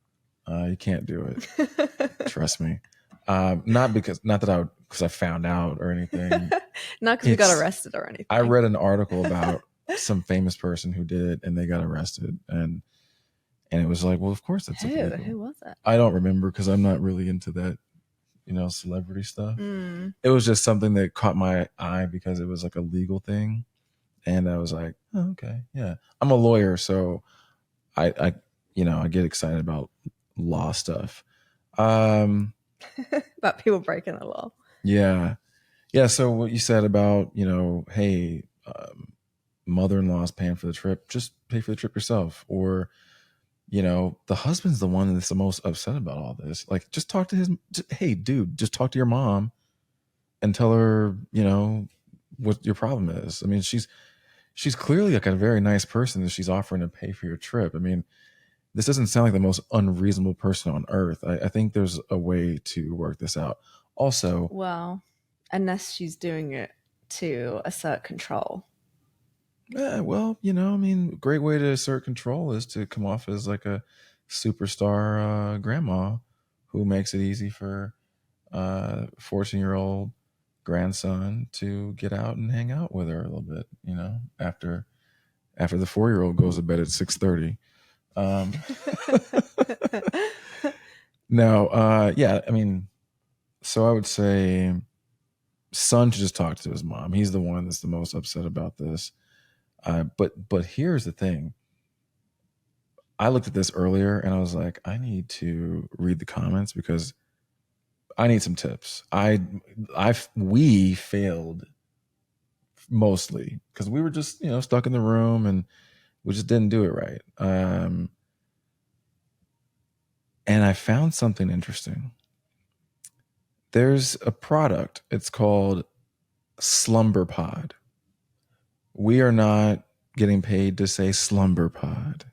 You can't do it. Trust me. Not that because I found out or anything. Not because we got It's arrested or anything. I read an article about some famous person who did it and they got arrested, and it was like, well, of course that's illegal. Who was it? I don't remember because I'm not really into that, celebrity stuff. It was just something that caught my eye because it was like a legal thing, and I was like, oh, okay, yeah. I'm a lawyer, so I I get excited about law stuff. About people breaking the law. Yeah. Yeah. So what you said about, hey, mother-in-law's paying for the trip, just pay for the trip yourself. Or, the husband's the one that's the most upset about all this. Like, just talk to hey, dude, just talk to your mom and tell her, what your problem is. I mean, she's clearly like a very nice person that she's offering to pay for your trip. I mean, this doesn't sound like the most unreasonable person on earth. I think there's a way to work this out. Also, well, unless she's doing it to assert control. well, I mean, great way to assert control is to come off as like a superstar grandma who makes it easy for 14-year-old grandson to get out and hang out with her a little bit, after the 4-year-old goes to bed at 6:30. Um, now, yeah, I mean, so I would say son should just talk to his mom. He's the one that's the most upset about this. But here's the thing. I looked at this earlier and I was like, I need to read the comments because I need some tips. We failed mostly because we were just stuck in the room and we just didn't do it right. And I found something interesting. There's a product. It's called Slumber Pod. We are not getting paid to say Slumber Pod.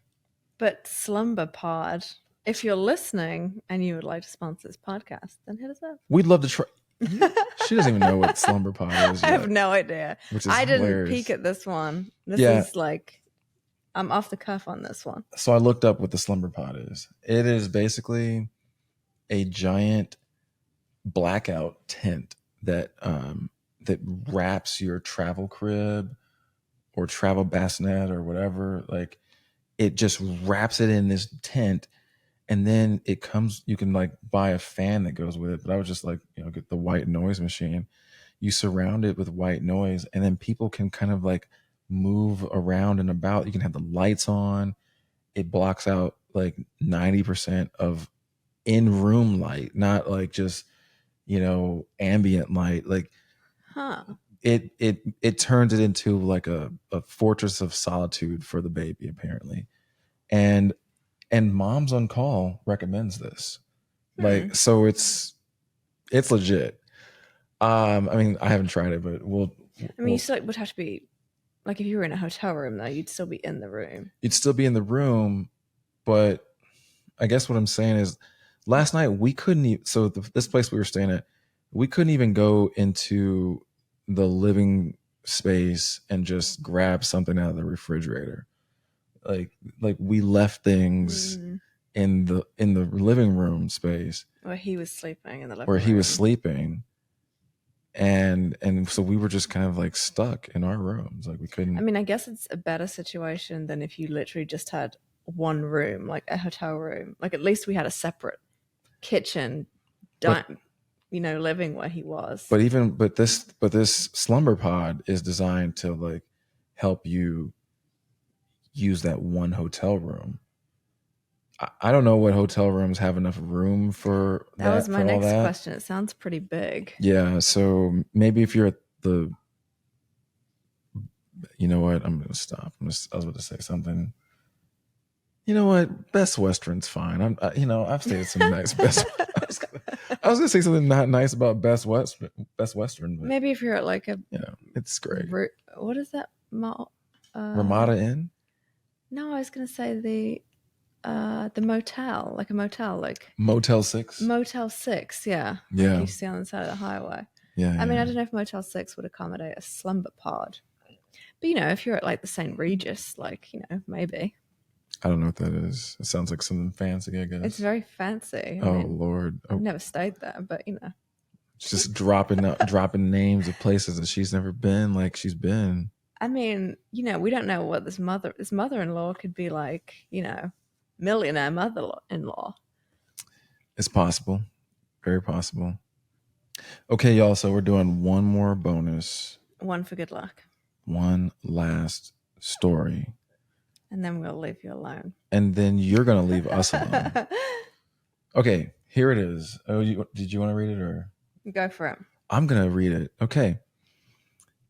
But Slumber Pod, if you're listening and you would like to sponsor this podcast, then hit us up. We'd love to try. She doesn't even know what Slumber Pod is yet. I have no idea. I didn't peek at this one. This is like, I'm off the cuff on this one. So I looked up what the Slumber Pod is. It is basically a giant blackout tent that wraps your travel crib or travel bassinet or whatever. Like, it just wraps it in this tent, and then it comes. You can like buy a fan that goes with it. But I was just like, get the white noise machine. You surround it with white noise, and then people can kind of like move around and about. You can have the lights on. It blocks out like 90% of in-room light, not like just ambient light. Like, it turns it into like a fortress of solitude for the baby, apparently. And Moms on Call recommends this. Like, so it's legit. I mean, I haven't tried it, but you still would have to be like, if you were in a hotel room though, you'd still be in the room. You'd still be in the room, but I guess what I'm saying is last night we couldn't even, so this place we were staying at, we couldn't even go into the living space and just grab something out of the refrigerator. Like we left things in the living room space where he was sleeping in the living where room. he was sleeping. And so we were just kind of like stuck in our rooms. Like, we couldn't. I mean, I guess it's a better situation than if you literally just had one room, like a hotel room. Like, at least we had a separate kitchen, living where he was. But this Slumber Pod is designed to like help you use that one hotel room. I don't know what hotel rooms have enough room for that. That was my next question. It sounds pretty big. Yeah, so maybe if you're at the, you know what? I'm going to stop. I was about to say something. You know what? Best Western's fine. I've stayed at some nice Best. I was going to say something not nice about Best Western. But maybe if you're at like a, it's great. What is that? Ramada Inn? No, I was going to say the motel, like a motel, like Motel 6. Motel 6, yeah. Yeah. Like you see on the side of the highway. Yeah, I mean, yeah. I don't know if Motel 6 would accommodate a slumber pod. But, you know, if you're at like the St. Regis, like, you know, maybe. I don't know what that is. It sounds like something fancy, I It's guess. very fancy. I Oh mean, Lord. I've Oh, never stayed there, but, you know. just dropping names of places that she's never been, like she's been. I mean, you know, we don't know what this mother-in-law could be like, you know, millionaire mother-in-law. It's possible. Very possible. Okay, y'all. So we're doing one more bonus, One for good luck. one last story, And then we'll leave you alone. and then you're gonna leave us alone. Okay, here it is. Oh, did you want to read it or? Go for it. I'm gonna read it. Okay.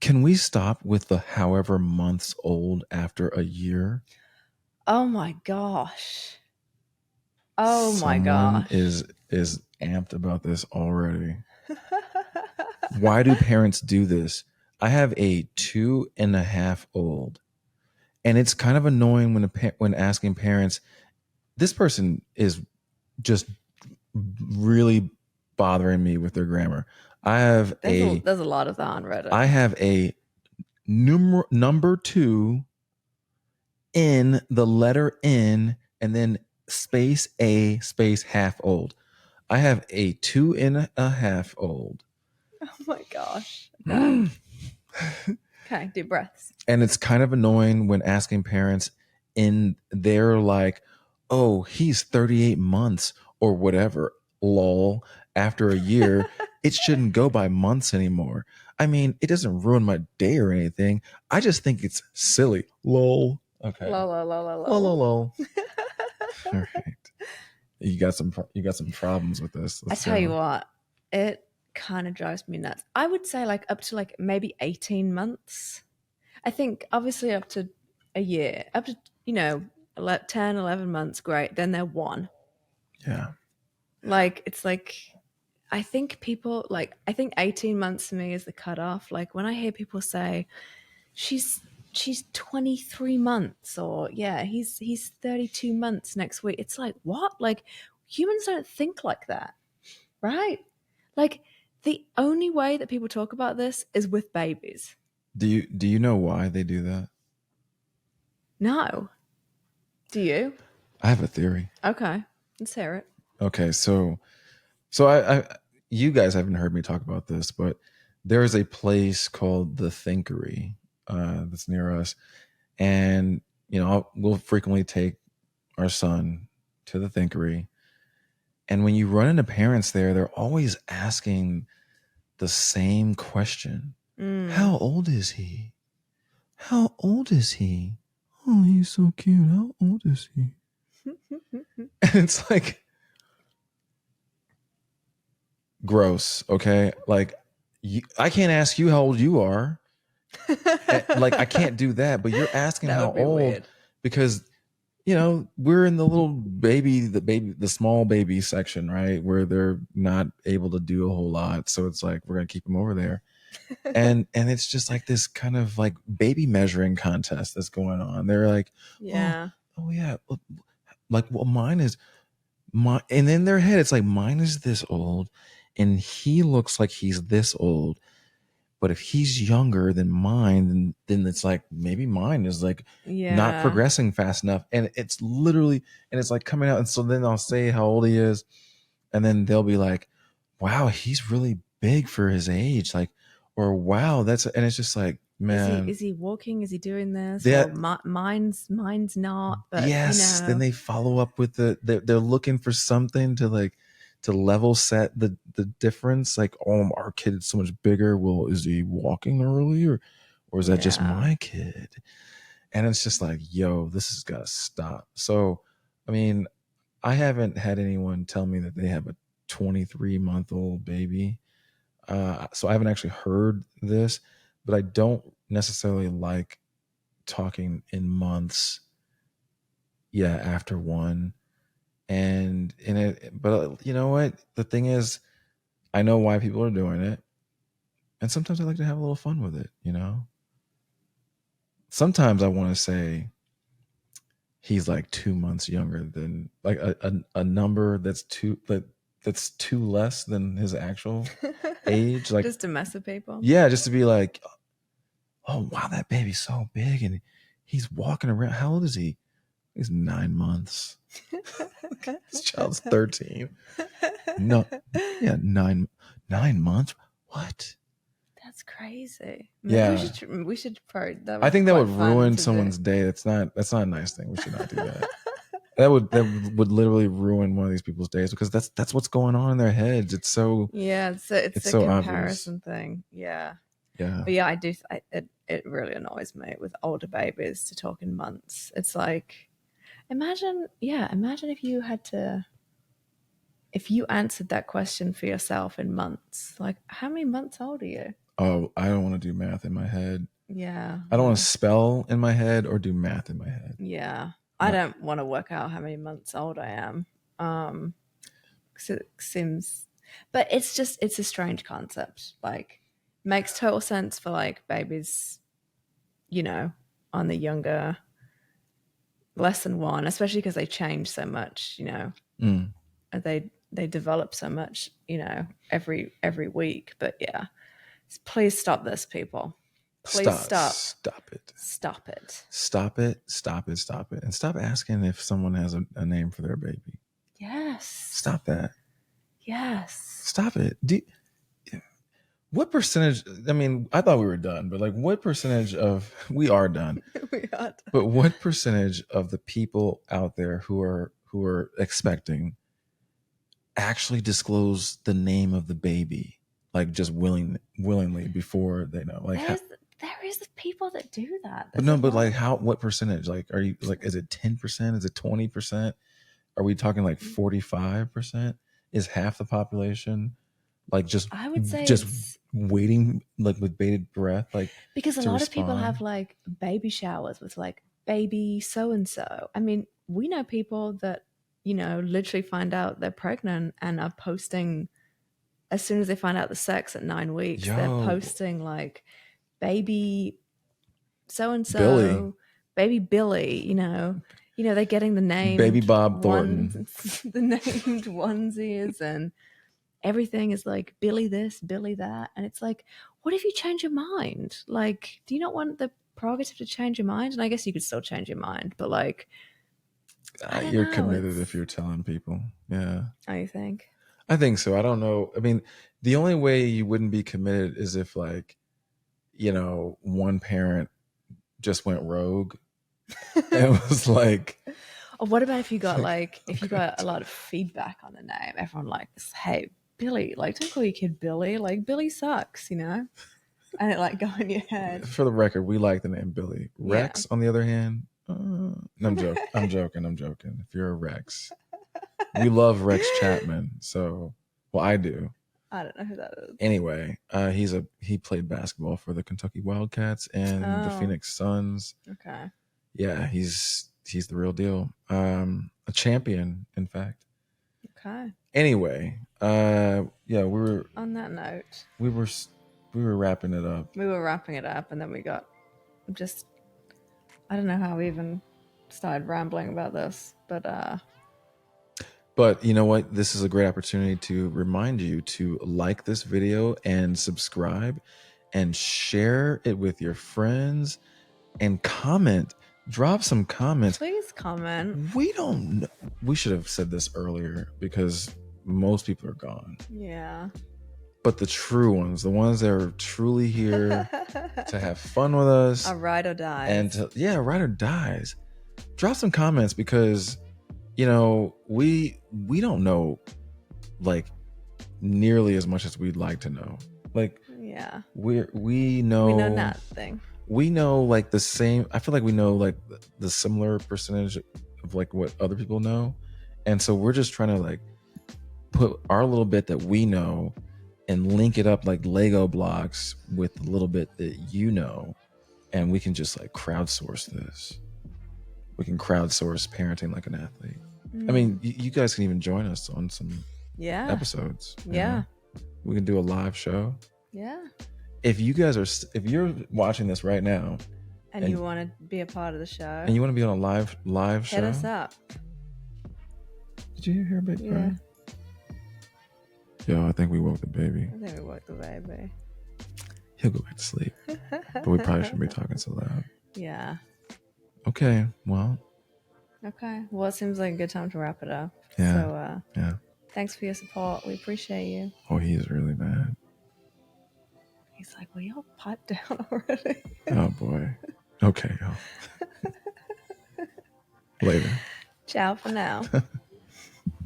Can we stop with the however months old after a year? Oh my gosh. Oh my Someone gosh. is amped about this already. Why do parents do this? I have a 2.5-old, and it's kind of annoying when asking parents. This person is just really bothering me with their grammar. I have There's a lot of that on Reddit. a number two in the letter N and then space a space half old. I have a 2.5-old. Oh my gosh. Okay. And Okay, deep breaths. it's kind of annoying when asking parents in they're like, oh, he's 38 months or whatever, lol, after a year. It shouldn't go by months anymore. I mean, it doesn't ruin my day or anything. I just think it's silly, lol. Okay. Lol, lol, lol, lol, Lol, lol, lol. lol. All right. You got some problems with this. I Let's tell you go. what, it kind of drives me nuts. I would say like up to like maybe 18 months. I think obviously up to a year, up to, you know, 10, 11 months, great. Then they're one. Yeah. Like, it's like, I think people like, I think 18 months for me is the cutoff. Like, when I hear people say, she's, she's 23 months, or yeah, he's 32 months next week. It's like, what? Like, humans don't think like that, right? Like, the only way that people talk about this is with babies. Do you know why they do that? No. Do you? I have a theory. Okay. Let's hear it. Okay, so I you guys haven't heard me talk about this, but there is a place called the Thinkery that's near us, and we'll frequently take our son to the Thinkery, and when you run into parents there, they're always asking the same question: Mm. how old is he? How old is he? Oh, he's so cute. How old is he? And it's like gross. Okay, like I can't ask you how old you are. Like I can't do that, but you're asking That how would be old weird. because we're in the little the small baby section, right, where they're not able to do a whole lot. So it's like we're gonna keep them over there, and it's just like this kind of like baby measuring contest that's going on. They're like, oh, Yeah. oh yeah, like well, mine is my, and in their head, it's like mine is this old, and he looks like he's this old. But if he's younger than mine, then it's like maybe mine is like not Yeah. progressing fast enough. And it's literally, and it's like coming out. And so then I'll say how old he is. And then they'll be like, wow, he's really big for his age. Like, or wow, and it's just like, man, Is he walking? Is he doing this? Well, that, mine's not, but you yes. Then know. they follow up with they're looking for something to like, to level set the difference. Like, oh, our kid is so much bigger. Well, is he walking early or is that just Yeah. my kid? And it's just like, yo, this has got to stop. So, I mean, I haven't had anyone tell me that they have a 23-month-old baby. So I haven't actually heard this, but I don't necessarily like talking in months. Yeah, after one, and in it, but you know what? The thing is, I know why people are doing it, and sometimes I like to have a little fun with it. Sometimes I want to say he's like 2 months younger than like a number that's that's 2 less than his actual age. Like, just to mess with people. Yeah, just to be like, oh wow, that baby's so big and he's walking around. How old is he? He's 9 months. This child's 13. No, yeah, 9 months. What? That's crazy. Yeah, we should probably. I think that would ruin someone's day. That's not a nice thing. We should not do that. That would literally ruin one of these people's days, because that's what's going on in their heads. It's so it's a so comparison obvious. thing. Yeah. Yeah. But yeah, I do. It really annoys me with older babies to talk in months. It's like, imagine if you had to, if you answered that question for yourself in months. Like, how many months old are you? Oh, I don't want to do math in my head. Yeah. I don't want to spell in my head or do math in my head. Yeah. I don't want to work out how many months old I am. 'Cause it seems, but it's a strange concept. Like, makes total sense for like babies, on the younger, less than 1, especially because they change so much, Mm. they develop so much, every week. But yeah, please stop this, people. Please stop. Stop it. Stop it. Stop it. Stop it. Stop it. And stop asking if someone has a name for their baby. Yes. Stop that. Yes. Stop it. What percentage? I mean, I thought we were done, but like, what percentage of we are done? We are done. But what percentage of the people out there who are expecting actually disclose the name of the baby, like just willingly before they know? Like, there is people that do that. But no, but like, what percentage? Like, are you like, is it 10%? Is it 20%? Are we talking like 45%? Is half the population like just, I would say, just waiting like with bated breath, like, because a lot of people have like baby showers with like baby so and so. I mean, we know people that literally find out they're pregnant and are posting as soon as they find out the sex at 9 weeks. They're posting like baby so and so, baby Billy. They're getting the name, baby Bob Thornton, the named onesies, and everything is like Billy this, Billy that. And it's like, what if you change your mind? Like, do you not want the prerogative to change your mind? And I guess you could still change your mind, but like, you're committed if you're telling people. Yeah. Oh, you think? I think so. I don't know. I mean, the only way you wouldn't be committed is if like, one parent just went rogue and was like, or what about if you got a lot of feedback on the name? Everyone like, hey, Billy, like, don't call your kid Billy. Like, Billy sucks, and it like go in your head. For the record, we like the name Billy. Rex, on the other hand, no, I'm joking. I'm joking. If you're a Rex, we love Rex Chapman. So, well, I do. I don't know who that is. Anyway, he played basketball for the Kentucky Wildcats and the Phoenix Suns. Okay. Yeah, he's the real deal. A champion, in fact. Okay. Anyway, yeah, we were on that note. We were wrapping it up. We were wrapping it up, and then we got I don't know how we even started rambling about this, but you know what? This is a great opportunity to remind you to like this video and subscribe and share it with your friends and comment. Drop some comments. Please comment. We don't know. We should have said this earlier because most people are gone. Yeah. But the true ones, the ones that are truly here to have fun with us. A ride or dies. And ride or dies. Drop some comments because, we don't know like nearly as much as we'd like to know. Like, yeah. We know nothing. We know like the same. I feel like we know like the similar percentage of like what other people know. And so we're just trying to like put our little bit that we know and link it up like Lego blocks with the little bit that and we can just like crowdsource this. We can crowdsource parenting like an athlete. I mean, you guys can even join us on some episodes. Yeah. We can do a live show. Yeah. If you're watching this right now and you want to be a part of the show and you want to be on a live show, hit us up. Did you hear baby cry? Yo, I think we woke the baby. I think we woke the baby. He'll go back to sleep. But we probably shouldn't be talking so loud. Yeah. Okay, well. Okay. Well, it seems like a good time to wrap it up. Yeah. So, yeah. Thanks for your support. We appreciate you. Oh, he is really mad. He's like, will y'all pipe down already? Oh, boy. Okay, y'all. Later. Ciao for now.